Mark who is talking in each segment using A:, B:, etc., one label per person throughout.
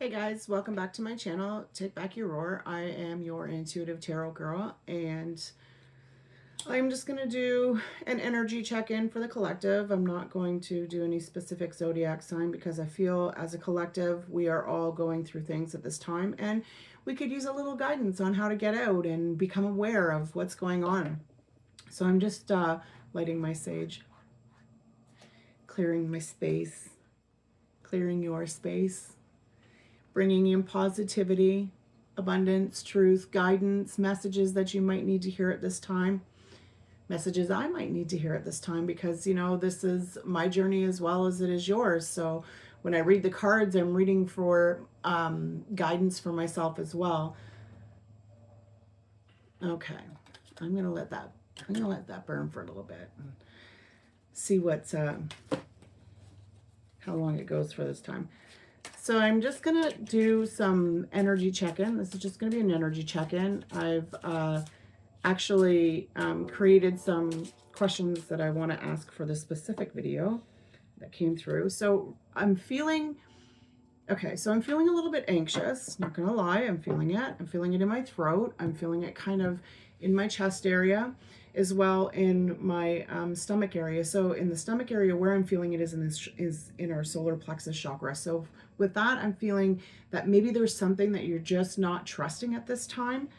A: Hey guys, welcome back to my channel. Take back your roar. I am your intuitive tarot girl, and I'm just going to do an energy check-in for the collective. I'm not going to do any specific zodiac sign because I feel as a collective we are all going through things at this time, and we could use a little guidance on how to get out and become aware of what's going on. So I'm just lighting my sage, clearing my space, clearing your space, bringing in positivity, abundance, truth, guidance, messages that you might need to hear at this time, messages I might need to hear at this time because, this is my journey as well as it is yours. So when I read the cards, I'm reading for guidance for myself as well. Okay, I'm gonna let that burn for a little bit and see how long it goes for this time. So I'm just going to do some energy check-in. This is just going to be an energy check-in. I've actually created some questions that I want to ask for this specific video that came through. So I'm feeling a little bit anxious. Not going to lie, I'm feeling it. I'm feeling it in my throat. I'm feeling it kind of in my chest area, as well in my stomach area. So in the stomach area, where I'm feeling it is in our solar plexus chakra. So with that, I'm feeling that maybe there's something that you're just not trusting at this time,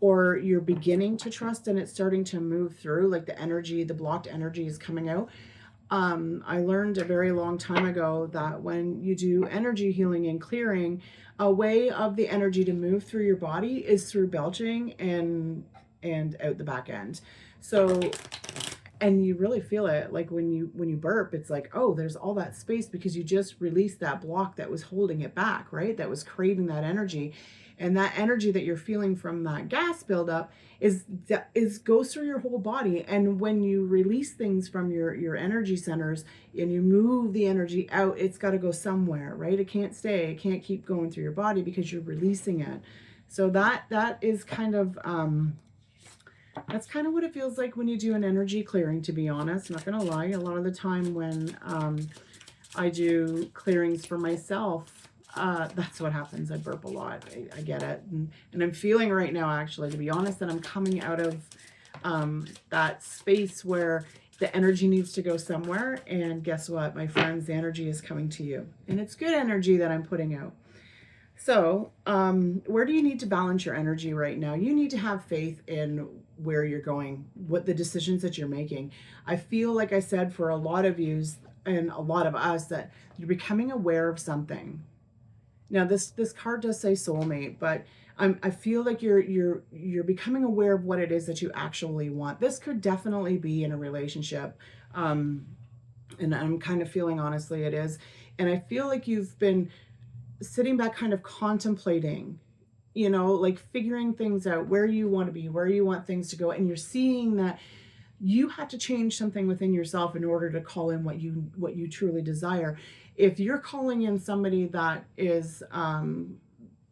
A: or you're beginning to trust and it's starting to move through, like the blocked energy is coming out. I learned a very long time ago that when you do energy healing and clearing, a way of the energy to move through your body is through belching and out the back end. So, and you really feel it, like when you burp, it's like, oh, there's all that space because you just released that block that was holding it back, right? That was creating that energy. And that energy that you're feeling from that gas buildup is goes through your whole body. And when you release things from your energy centers and you move the energy out, it's got to go somewhere, right? It can't stay. It can't keep going through your body because you're releasing it. So that is kind of that's kind of what it feels like when you do an energy clearing, to be honest. I'm not gonna lie, a lot of the time when I do clearings for myself, that's what happens. I burp a lot. I get it. And I'm feeling right now, actually, to be honest, that I'm coming out of that space where the energy needs to go somewhere. And guess what, my friends, the energy is coming to you. And it's good energy that I'm putting out. So, where do you need to balance your energy right now? You need to have faith in where you're going, what the decisions that you're making. I feel like I said for a lot of you and a lot of us that you're becoming aware of something. Now, this card does say soulmate, but I feel like you're becoming aware of what it is that you actually want. This could definitely be in a relationship, and I'm kind of feeling, honestly, it is. And I feel like you've been sitting back kind of contemplating, like figuring things out, where you want to be, where you want things to go, and you're seeing that you have to change something within yourself in order to call in what you truly desire. If you're calling in somebody that is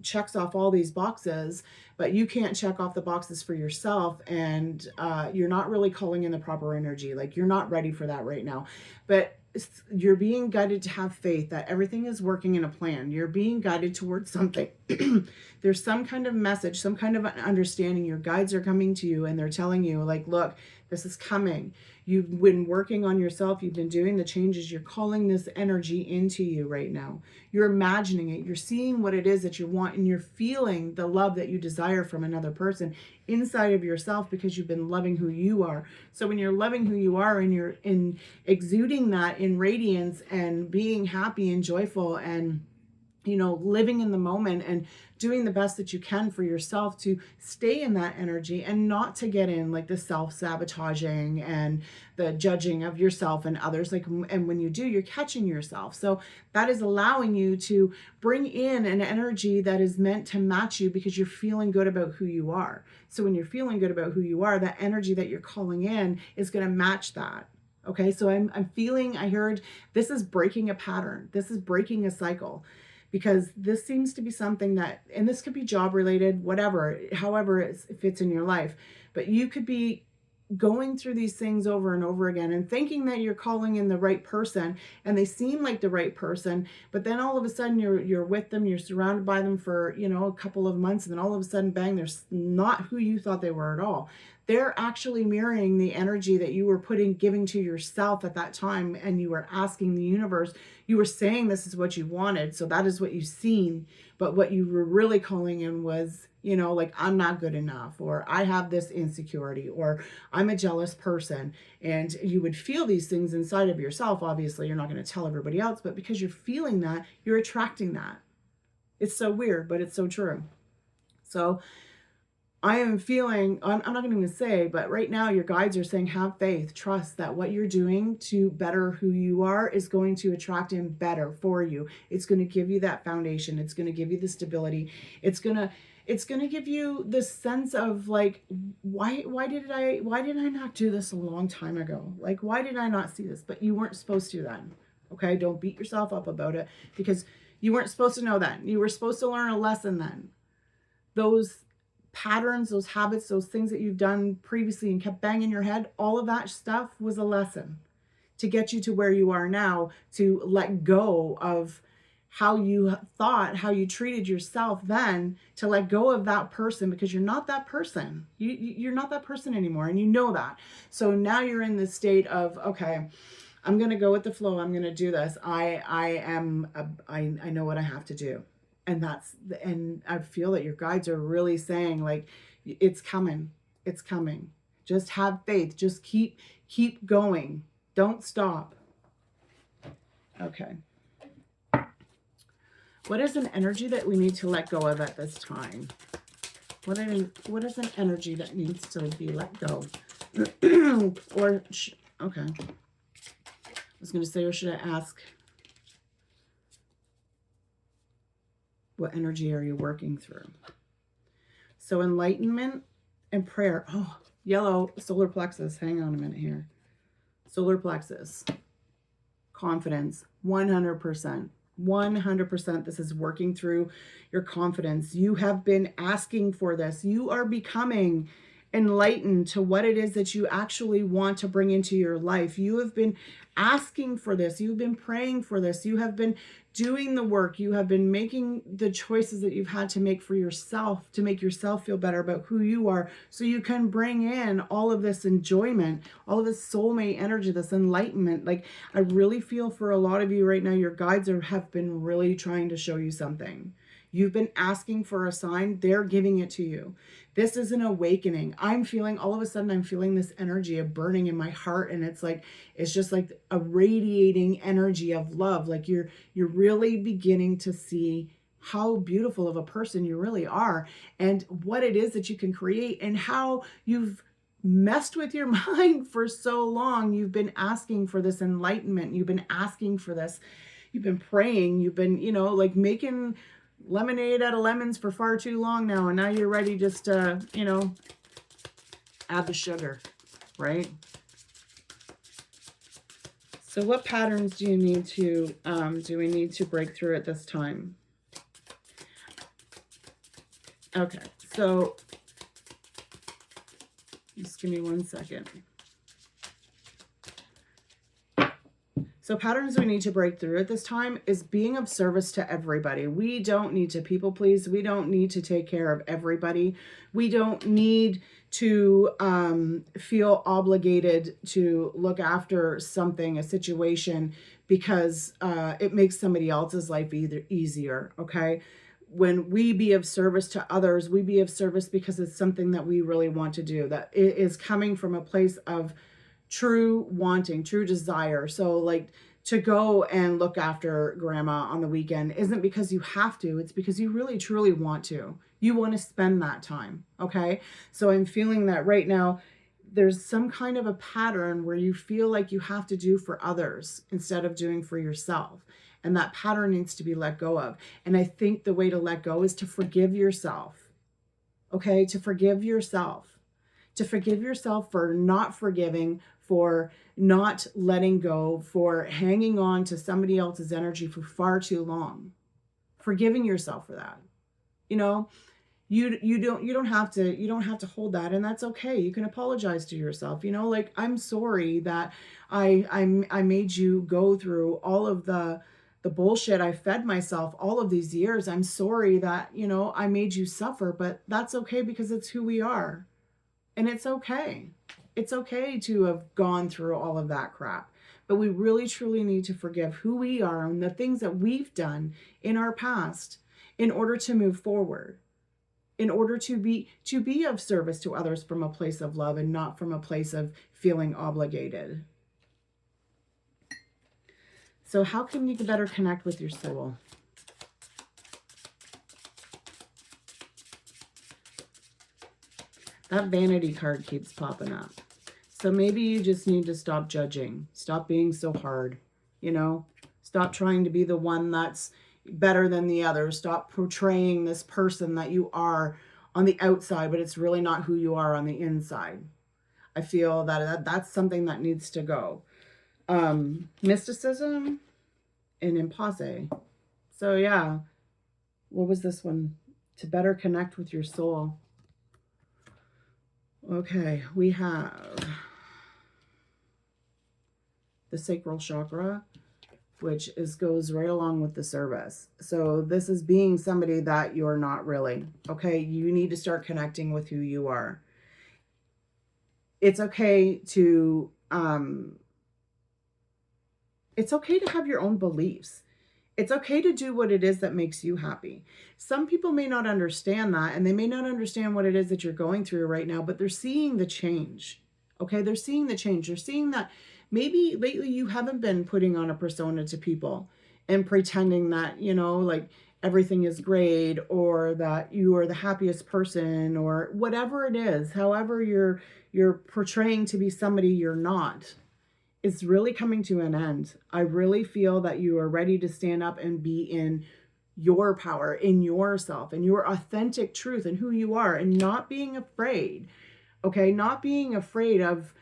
A: checks off all these boxes, but you can't check off the boxes for yourself, and you're not really calling in the proper energy, like you're not ready for that right now, but you're being guided to have faith that everything is working in a plan. You're being guided towards something. There's some kind of message, some kind of understanding. Your guides are coming to you and they're telling you, like, look, this is coming. You've been working on yourself. You've been doing the changes. You're calling this energy into you right now. You're imagining it. You're seeing what it is that you want, and you're feeling the love that you desire from another person inside of yourself because you've been loving who you are. So when you're loving who you are and you're exuding that in radiance and being happy and joyful and living in the moment and doing the best that you can for yourself to stay in that energy and not to get in like the self-sabotaging and the judging of yourself and others, and when you do, you're catching yourself. So that is allowing you to bring in an energy that is meant to match you because you're feeling good about who you are. So when you're feeling good about who you are, that energy that you're calling in is going to match that. Okay, so I'm feeling, I heard, this is breaking a pattern. This is breaking a cycle, because this seems to be something that, and this could be job related, whatever, however it fits in your life, but you could be going through these things over and over again and thinking that you're calling in the right person, and they seem like the right person, but then all of a sudden you're with them, you're surrounded by them for, a couple of months, and then all of a sudden, bang, they're not who you thought they were at all. They're actually mirroring the energy that you were giving to yourself at that time, and you were asking the universe, you were saying this is what you wanted, so that is what you've seen. But what you were really calling in was, like, I'm not good enough, or I have this insecurity, or I'm a jealous person. And you would feel these things inside of yourself. Obviously, you're not going to tell everybody else, but because you're feeling that, you're attracting that. It's so weird, but it's so true. So I am feeling, I'm not going to even say, but right now your guides are saying, have faith, trust that what you're doing to better who you are is going to attract in better for you. It's going to give you that foundation. It's going to give you the stability. It's going to give you this sense of like, why did I not do this a long time ago? Like, why did I not see this? But you weren't supposed to then. Okay. Don't beat yourself up about it, because you weren't supposed to know then. You were supposed to learn a lesson then. Those patterns, those habits, those things that you've done previously and kept banging your head, all of that stuff was a lesson to get you to where you are now, to let go of how you thought, how you treated yourself then, to let go of that person, because you're not that person. You're not that person anymore, and you know that. So now you're in this state of, okay, I'm going to go with the flow. I'm going to do this. I know what I have to do. And and I feel that your guides are really saying, like, it's coming. It's coming. Just have faith. Just keep going. Don't stop. Okay. What is an energy that we need to let go of at this time? What is an energy that needs to be let go? Okay. I was going to say, or should I ask, what energy are you working through? So enlightenment and prayer. Oh, yellow solar plexus. Hang on a minute here. Solar plexus. Confidence. 100%. 100%. This is working through your confidence. You have been asking for this. You are becoming enlightened to what it is that you actually want to bring into your life. You have been asking for this. You've been praying for this. You have been doing the work. You have been making the choices that you've had to make for yourself, to make yourself feel better about who you are, so you can bring in all of this enjoyment, all of this soulmate energy, this enlightenment. Like, I really feel for a lot of you right now, your guides have been really trying to show you something. You've been asking for a sign. They're giving it to you. This is an awakening. I'm feeling, all of a sudden, I'm feeling this energy of burning in my heart. And it's just like a radiating energy of love. Like you're really beginning to see how beautiful of a person you really are, and what it is that you can create, and how you've messed with your mind for so long. You've been asking for this enlightenment. You've been asking for this. You've been praying. You've been, like making lemonade out of lemons for far too long now, and now you're ready just to, add the sugar, right? So what patterns do we need to break through at this time? Okay, so just give me 1 second. So patterns we need to break through at this time is being of service to everybody. We don't need to people please. We don't need to take care of everybody. We don't need to feel obligated to look after something, a situation, because it makes somebody else's life easier, okay? When we be of service to others, we be of service because it's something that we really want to do, that it is coming from a place of true wanting, true desire. So like, to go and look after grandma on the weekend isn't because you have to, it's because you really truly want to. You want to spend that time, okay? So I'm feeling that right now there's some kind of a pattern where you feel like you have to do for others instead of doing for yourself. And that pattern needs to be let go of. And I think the way to let go is to forgive yourself, okay? To forgive yourself. To forgive yourself for not forgiving, for not letting go, for hanging on to somebody else's energy for far too long. Forgiving yourself for that. You don't have to hold that, and that's okay. You can apologize to yourself, like, I'm sorry that I made you go through all of the bullshit I fed myself all of these years. I'm sorry that, I made you suffer, but that's okay because it's who we are. And it's okay. It's okay to have gone through all of that crap. But we really truly need to forgive who we are and the things that we've done in our past in order to move forward, in order to be of service to others from a place of love and not from a place of feeling obligated. So how can you better connect with your soul? That vanity card keeps popping up. So maybe you just need to stop judging. Stop being so hard, Stop trying to be the one that's better than the other. Stop portraying this person that you are on the outside, but it's really not who you are on the inside. I feel that that's something that needs to go. Mysticism and impasse. So yeah, what was this one? To better connect with your soul. Okay, we have the sacral chakra, which goes right along with the service. So this is being somebody that you're not really. Okay, you need to start connecting with who you are. It's okay to have your own beliefs. It's okay to do what it is that makes you happy. Some people may not understand that, and they may not understand what it is that you're going through right now, but they're seeing the change. Okay, they're seeing the change. They're seeing that maybe lately you haven't been putting on a persona to people and pretending that, like everything is great, or that you are the happiest person, or whatever it is, however you're portraying to be somebody you're not. It's really coming to an end. I really feel that you are ready to stand up and be in your power, in yourself, and your authentic truth and who you are, and not being afraid. Okay, not being afraid of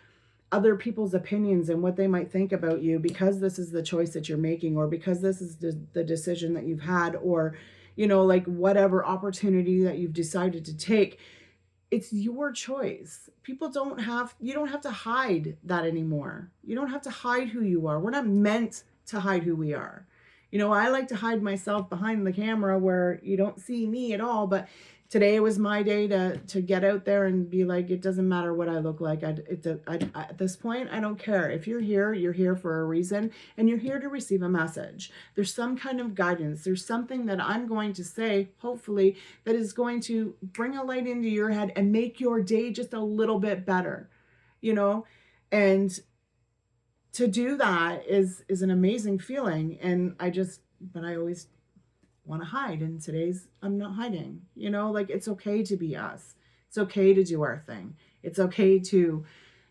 A: other people's opinions and what they might think about you, because this is the choice that you're making, or because this is the decision that you've had, or like whatever opportunity that you've decided to take. It's your choice. You don't have to hide that anymore. You don't have to hide who you are. We're not meant to hide who we are. I like to hide myself behind the camera where you don't see me at all, but today was my day to get out there and be like, it doesn't matter what I look like. At this point, I don't care. If you're here for a reason, and you're here to receive a message. There's some kind of guidance. There's something that I'm going to say, hopefully, that is going to bring a light into your head and make your day just a little bit better, and to do that is an amazing feeling. And but I always want to hide, and today's I'm not hiding. Like, it's okay to be us. It's okay to do our thing. It's okay to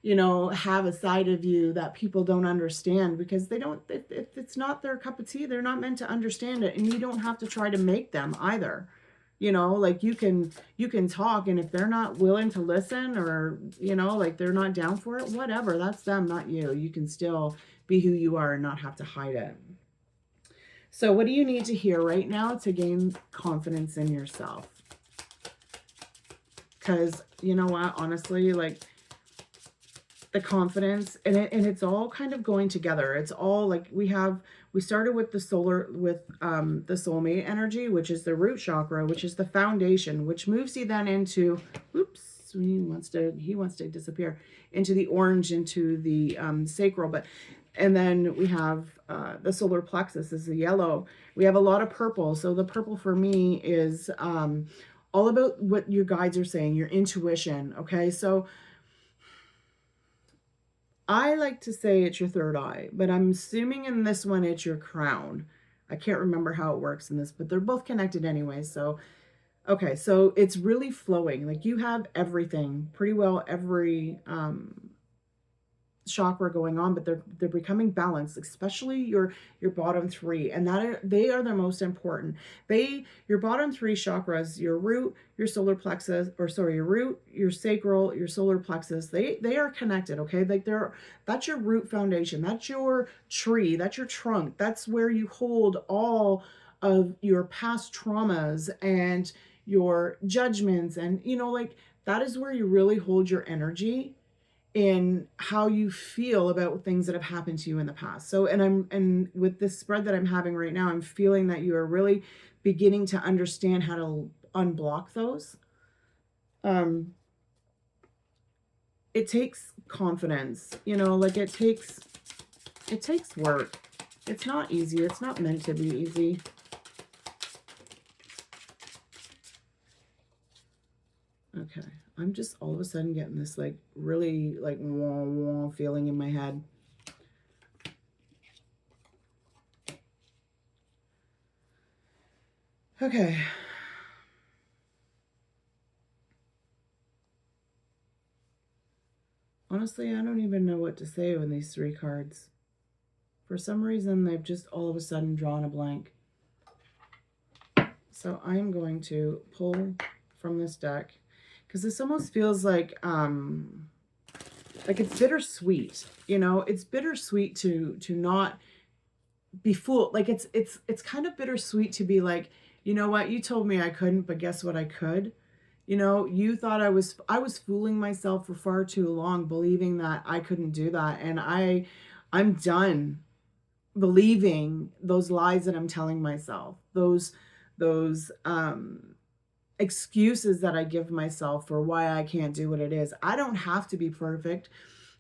A: have a side of you that people don't understand, because they don't, if it's not their cup of tea, they're not meant to understand it. And you don't have to try to make them either. Like, you can talk, and if they're not willing to listen, or like they're not down for it, whatever, that's them, not you. You can still be who you are and not have to hide it. So what do you need to hear right now to gain confidence in yourself? Because you know what, honestly, like, the confidence, and it's all kind of going together. It's all like, we started with the soulmate energy, which is the root chakra, which is the foundation, which moves you then into, oops, he wants to disappear into the orange, into the sacral. And then we have the solar plexus is the yellow. We have a lot of purple. So the purple for me is all about what your guides are saying, your intuition. Okay, so I like to say it's your third eye, but I'm assuming in this one it's your crown. I can't remember how it works in this, but they're both connected anyway. So, okay, so it's really flowing. Like, you have everything, pretty well every chakra going on, but they're becoming balanced, especially your bottom three, and they are the most important. Your bottom three chakras, your root, your solar plexus, your root, your sacral, your solar plexus, they are connected. Okay, like, that's your root foundation, that's your tree, that's your trunk, that's where you hold all of your past traumas and your judgments, and like that is where you really hold your energy in how you feel about things that have happened to you in the past. So, and with this spread that I'm having right now, I'm feeling that you are really beginning to understand how to unblock those. It takes confidence, like it takes work. It's not easy. It's not meant to be easy. Okay. I'm just all of a sudden getting this like really like wah wah feeling in my head. Okay. Honestly, I don't even know what to say when these three cards. For some reason, they've just all of a sudden drawn a blank. So I'm going to pull from this deck because this almost feels like it's bittersweet. It's bittersweet to not be fooled. Like it's kind of bittersweet to be like, you know what, you told me I couldn't, but guess what, I could. You thought I was fooling myself for far too long, believing that I couldn't do that, and I'm done believing those lies that I'm telling myself, those excuses that I give myself for why I can't do what it is. I don't have to be perfect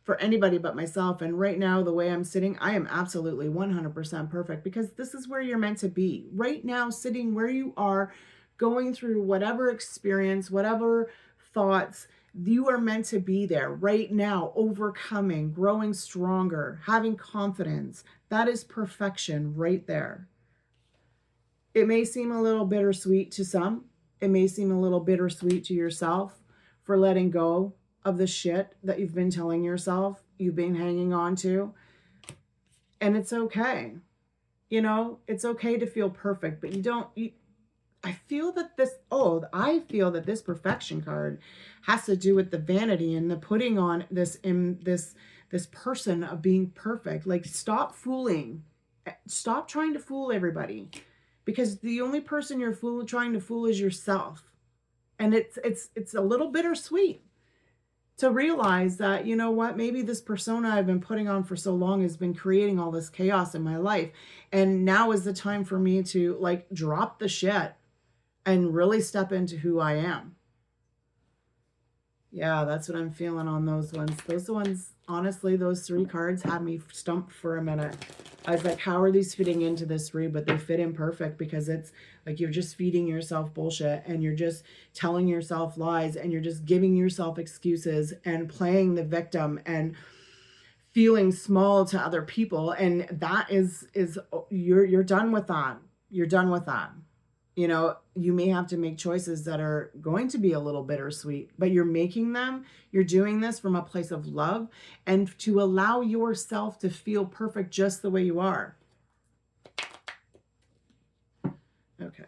A: for anybody but myself. And right now, the way I'm sitting, I am absolutely 100% perfect, because this is where you're meant to be. Right now, sitting where you are, going through whatever experience, whatever thoughts, you are meant to be there right now, overcoming, growing stronger, having confidence. That is perfection right there. It may seem a little bittersweet to some. It may seem a little bittersweet to yourself for letting go of the shit that you've been telling yourself, you've been hanging on to. And it's okay. It's okay to feel perfect, but I feel that this perfection card has to do with the vanity and the putting on this person of being perfect. Like, stop fooling. Stop trying to fool everybody, because the only person you're trying to fool is yourself. And it's a little bittersweet to realize that, you know what, maybe this persona I've been putting on for so long has been creating all this chaos in my life, and now is the time for me to like drop the shit and really step into who I am. Yeah, that's what I'm feeling on those ones. Those ones, honestly, those three cards had me stumped for a minute. I was like, how are these fitting into this read? But they fit in perfect, because it's like you're just feeding yourself bullshit, and you're just telling yourself lies, and you're just giving yourself excuses and playing the victim and feeling small to other people. And that is you're done with that. You're done with that. You may have to make choices that are going to be a little bittersweet, but you're making them. You're doing this from a place of love and to allow yourself to feel perfect just the way you are. Okay.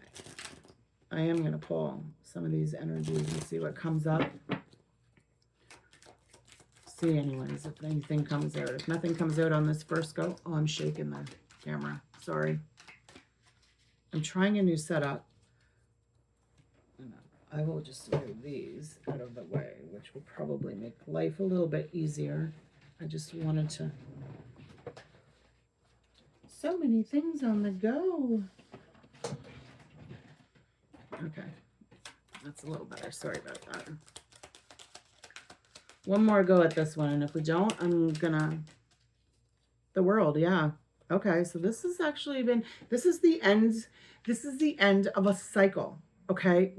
A: I am going to pull some of these energies and see what comes up. See, anyways, if anything comes out. If nothing comes out on this first go, oh, I'm shaking the camera. Sorry. I'm trying a new setup. I will just move these out of the way, which will probably make life a little bit easier. I just wanted to... So many things on the go. Okay. That's a little better. Sorry about that. One more go at this one, and if we don't, I'm gonna... The world, yeah. Okay, so this has actually been... This is the end of a cycle. Okay,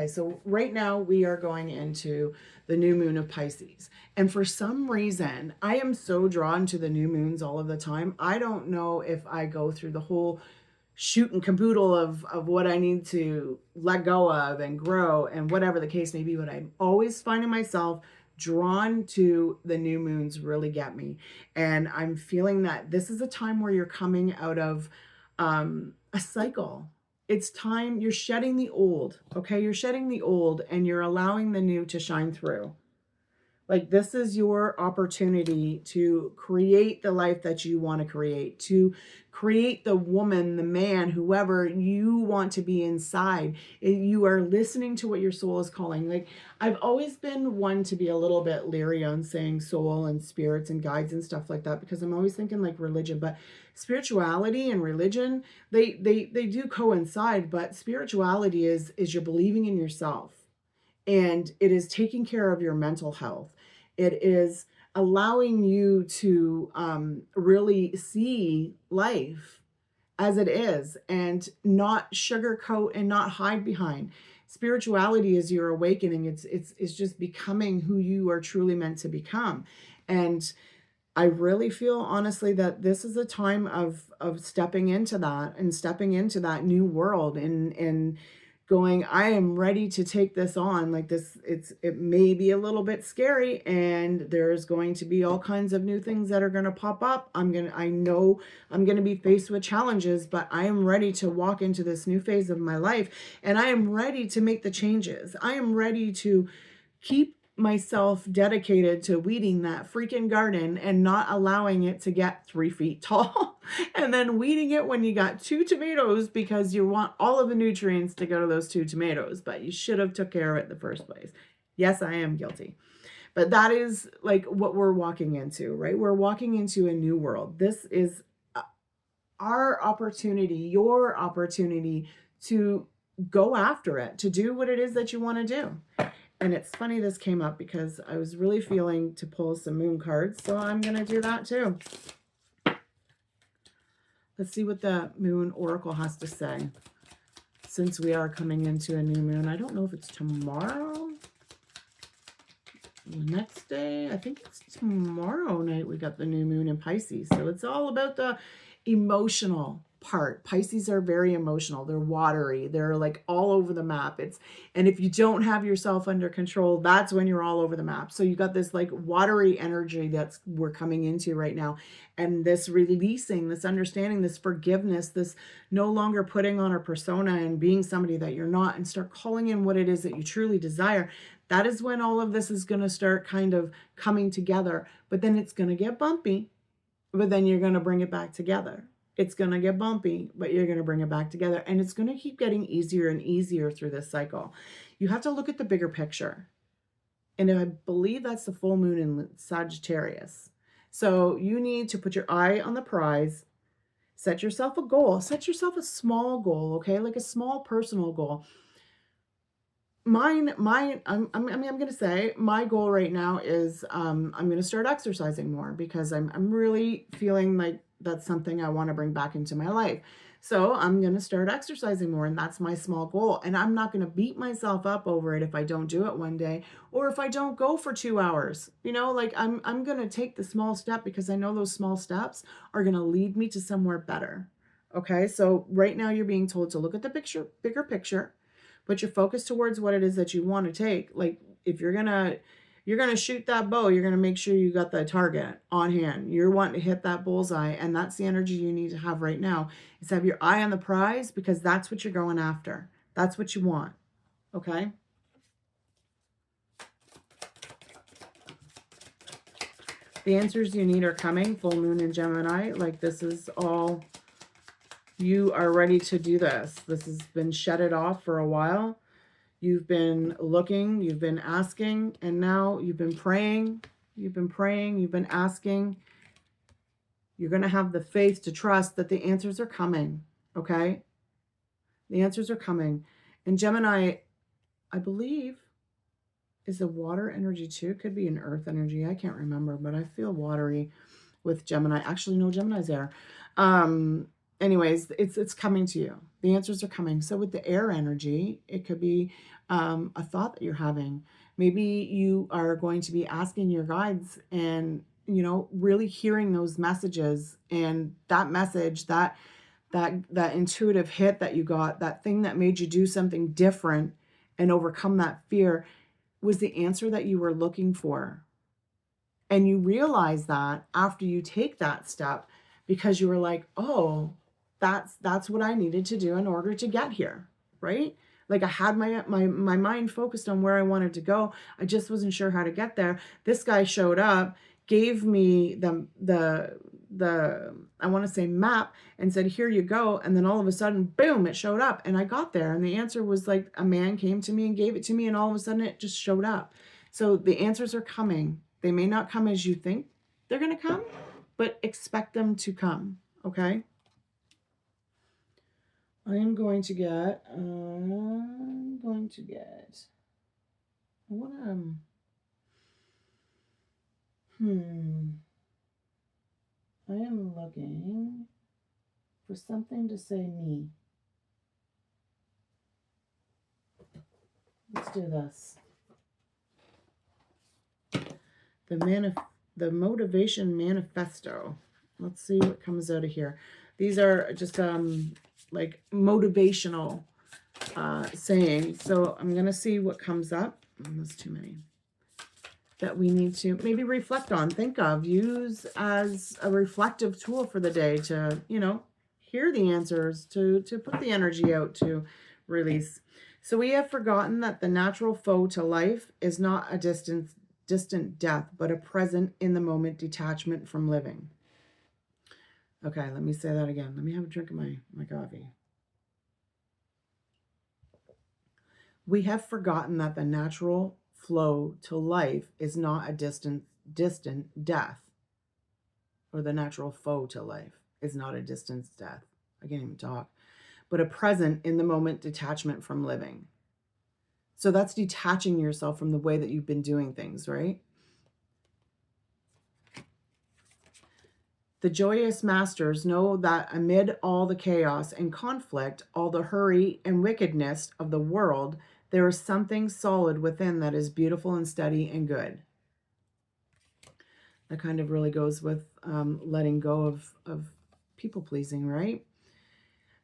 A: so right now we are going into the new moon of Pisces. And for some reason, I am so drawn to the new moons all of the time. I don't know if I go through the whole shoot and caboodle of what I need to let go of and grow and whatever the case may be, but I'm always finding myself drawn to the new moons really get me. And I'm feeling that this is a time where you're coming out of a cycle. It's time, you're shedding the old, okay? You're shedding the old and you're allowing the new to shine through. Like, this is your opportunity to create the life that you want to create, to create the woman, the man, whoever you want to be inside. You are listening to what your soul is calling. Like, I've always been one to be a little bit leery on saying soul and spirits and guides and stuff like that, because I'm always thinking like religion, but spirituality and religion, they do coincide, but spirituality is you're believing in yourself, and it is taking care of your mental health. It is allowing you to really see life as it is and not sugarcoat and not hide behind. Spirituality is your awakening. It's just becoming who you are truly meant to become. And I really feel honestly that this is a time of stepping into that and stepping into that new world, and going, I am ready to take this on. Like, this, it may be a little bit scary, and there's going to be all kinds of new things that are going to pop up. I know I'm going to be faced with challenges, but I am ready to walk into this new phase of my life, and I am ready to make the changes. I am ready to keep myself dedicated to weeding that freaking garden and not allowing it to get 3 feet tall and then weeding it when you got 2 tomatoes because you want all of the nutrients to go to those 2 tomatoes, but you should have took care of it in the first place. Yes, I am guilty. But that is like what we're walking into, right? We're walking into a new world. This is our opportunity, your opportunity to go after it, to do what it is that you want to do. And it's funny this came up because I was really feeling to pull some moon cards, so I'm going to do that too. Let's see what the moon oracle has to say, since we are coming into a new moon. I don't know if it's tomorrow, the next day. I think it's tomorrow night we got the new moon in Pisces. So it's all about the emotional part. Pisces are very emotional. They're watery. They're like all over the map. And if you don't have yourself under control, that's when you're all over the map. So you got this like watery energy that's we're coming into right now. And this releasing, this understanding, this forgiveness, this no longer putting on a persona and being somebody that you're not, and start calling in what it is that you truly desire. That is when all of this is going to start kind of coming together. But then it's going to get bumpy, but then you're going to bring it back together. It's going to get bumpy, but you're going to bring it back together. And it's going to keep getting easier and easier through this cycle. You have to look at the bigger picture. And I believe that's the full moon in Sagittarius. So you need to put your eye on the prize, set yourself a goal, set yourself a small goal, okay? Like a small personal goal. I'm going to say my goal right now is I'm going to start exercising more, because I'm really feeling like that's something I want to bring back into my life. So I'm going to start exercising more, and that's my small goal. And I'm not going to beat myself up over it if I don't do it one day, or if I don't go for 2 hours. You know, like I'm going to take the small step, because I know those small steps are going to lead me to somewhere better. Okay? So right now you're being told to look at the bigger picture. Put your focus towards what it is that you want to take. Like, if you're gonna shoot that bow, you're gonna make sure you got the target on hand. You're wanting to hit that bullseye, and that's the energy you need to have right now. Is have your eye on the prize, because that's what you're going after. That's what you want. Okay? The answers you need are coming. Full moon in Gemini. Like, this is all, you are ready to do this. This has been shutted off for a while. You've been looking, you've been asking, and now you've been praying. You've been praying, you've been asking. You're going to have the faith to trust that the answers are coming, okay? The answers are coming. And Gemini, I believe, is a water energy too. Could be an earth energy. I can't remember, but I feel watery with Gemini. Actually, no, Gemini's there. Anyways, it's coming to you. The answers are coming. So with the air energy, it could be a thought that you're having. Maybe you are going to be asking your guides and, you know, really hearing those messages, and that message, that intuitive hit that you got, that thing that made you do something different and overcome that fear, was the answer that you were looking for. And you realize that after you take that step, because you were like, oh, that's what I needed to do in order to get here, right? Like I had my mind focused on where I wanted to go. I just wasn't sure how to get there. This guy showed up, gave me the I want to say map, and said, "Here you go." And then all of a sudden, boom, it showed up, and I got there. And the answer was like a man came to me and gave it to me, and all of a sudden it just showed up. So the answers are coming. They may not come as you think they're going to come, but expect them to come, okay? I want to, I am looking for something to say me. Let's do this. The motivation manifesto. Let's see what comes out of here. These are just like motivational sayings. So I'm gonna see what comes up. There's too many that we need to maybe reflect on, think of, use as a reflective tool for the day to, you know, hear the answers, to put the energy out, to release. So we have forgotten that the natural foe to life is not a distant death, but a present in the moment detachment from living. Okay, let me say that again. Let me have a drink of my coffee. We have forgotten that the natural flow to life is not a distant death, or the natural foe to life is not a distant death. I can't even talk, but a present in the moment detachment from living. So that's detaching yourself from the way that you've been doing things, right? The joyous masters know that amid all the chaos and conflict, all the hurry and wickedness of the world, there is something solid within that is beautiful and steady and good. That kind of really goes with letting go of people pleasing, right?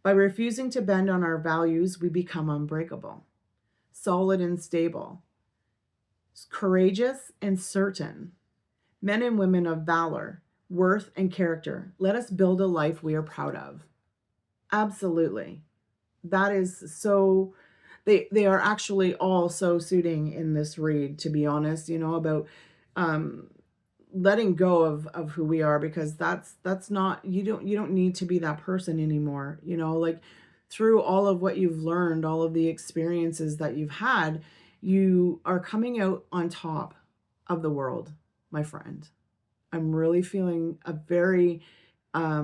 A: By refusing to bend on our values, we become unbreakable, solid and stable, courageous and certain, men and women of valor, worth, and character. Let us build a life we are proud of. Absolutely. That is so, they are actually all so suiting in this read, to be honest, you know, about letting go of who we are, because that's not, you don't need to be that person anymore, you know, like through all of what you've learned, all of the experiences that you've had, you are coming out on top of the world, my friend. I'm really feeling a very I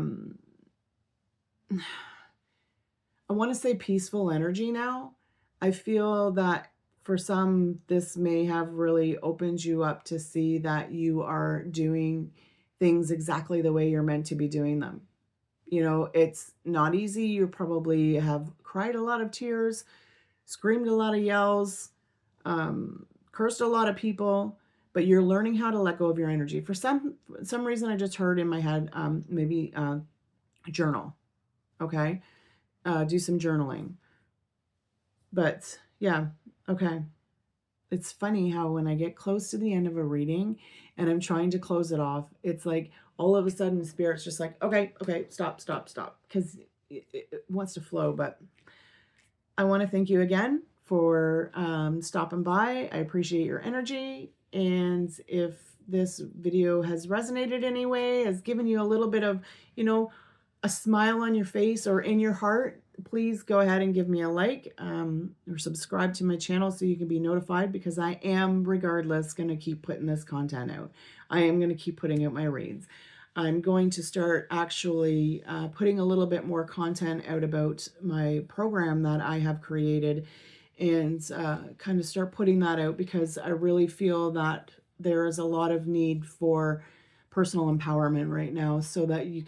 A: want to say peaceful energy now. I feel that for some, this may have really opened you up to see that you are doing things exactly the way you're meant to be doing them. You know, it's not easy. You probably have cried a lot of tears, screamed a lot of yells, cursed a lot of people, but you're learning how to let go of your energy. For some reason, I just heard in my head, maybe journal, okay? Do some journaling. But yeah, okay. It's funny how when I get close to the end of a reading and I'm trying to close it off, it's like all of a sudden Spirit's just like, okay, stop, because it wants to flow. But I want to thank you again for stopping by. I appreciate your energy. And if this video has resonated anyway, has given you a little bit of, you know, a smile on your face or in your heart, please go ahead and give me a like or subscribe to my channel so you can be notified, because I am, regardless, going to keep putting this content out. I am going to keep putting out my reads. I'm going to start actually putting a little bit more content out about my program that I have created, and kind of start putting that out, because I really feel that there is a lot of need for personal empowerment right now, so that we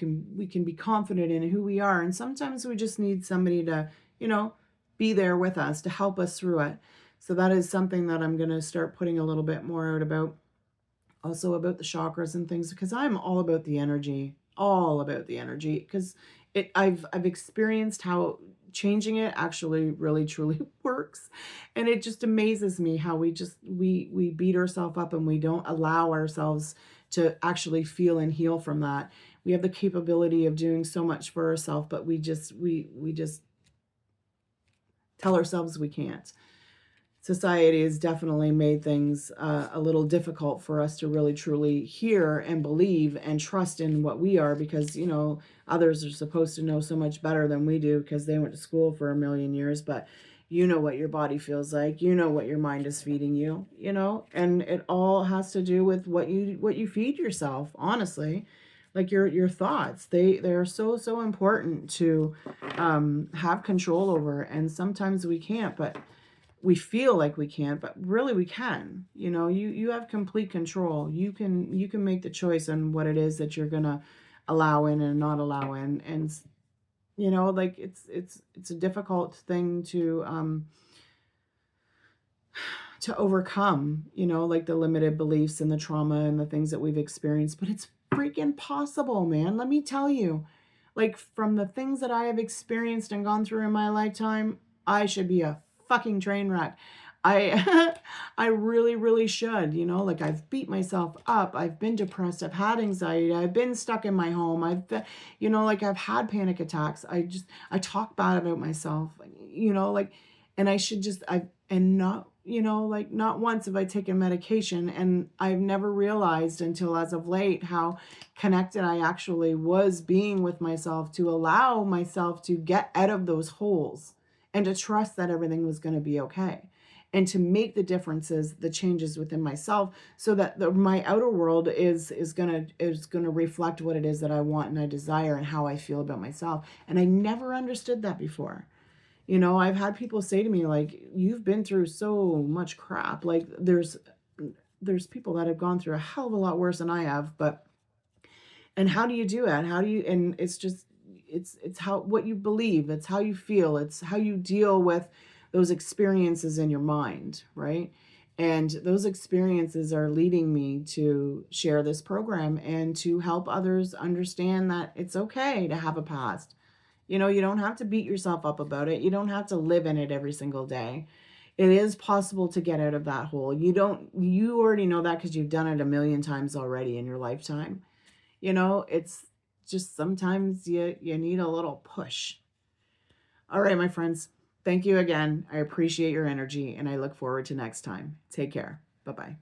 A: can be confident in who we are. And sometimes we just need somebody to, you know, be there with us to help us through it. So that is something that I'm going to start putting a little bit more out about. Also about the chakras and things, because I'm all about the energy, because I've experienced how changing it actually really truly works. And it just amazes me how we beat ourselves up and we don't allow ourselves to actually feel and heal from that. We have the capability of doing so much for ourselves, but we just tell ourselves we can't. Society has definitely made things a little difficult for us to really truly hear and believe and trust in what we are, because others are supposed to know so much better than we do because they went to school for a million years. But you know what your body feels like, you know what your mind is feeding you, and it all has to do with what you feed yourself, honestly. Like your thoughts, they're so important to have control over, and sometimes we can't, but we feel like we can't, but really we can. You have complete control. You can make the choice on what it is that you're gonna allow in and not allow in. And like it's a difficult thing to overcome, like the limited beliefs and the trauma and the things that we've experienced, but it's freaking possible, man. Let me tell you, like, from the things that I have experienced and gone through in my lifetime, I should be a fucking train wreck. I I really really should, like, I've beat myself up, I've been depressed, I've had anxiety, I've been stuck in my home, I've been, like, I've had panic attacks. I talk bad about myself, like, and I should just I and not, like, not once have I taken medication, and I've never realized until as of late how connected I actually was being with myself, to allow myself to get out of those holes and to trust that everything was going to be okay, and to make the differences, the changes within myself, so that my outer world is going to reflect what it is that I want and I desire and how I feel about myself. And I never understood that before. I've had people say to me, like, you've been through so much crap. Like, there's people that have gone through a hell of a lot worse than I have, but and how do you do it? How do you, and it's just, it's how, what you believe, it's how you feel, it's how you deal with those experiences in your mind, right? And those experiences are leading me to share this program and to help others understand that it's okay to have a past. You don't have to beat yourself up about it. You don't have to live in it every single day. It is possible to get out of that hole. You already know that because you've done it a million times already in your lifetime. It's just sometimes you need a little push. All right, my friends. Thank you again. I appreciate your energy and I look forward to next time. Take care. Bye-bye.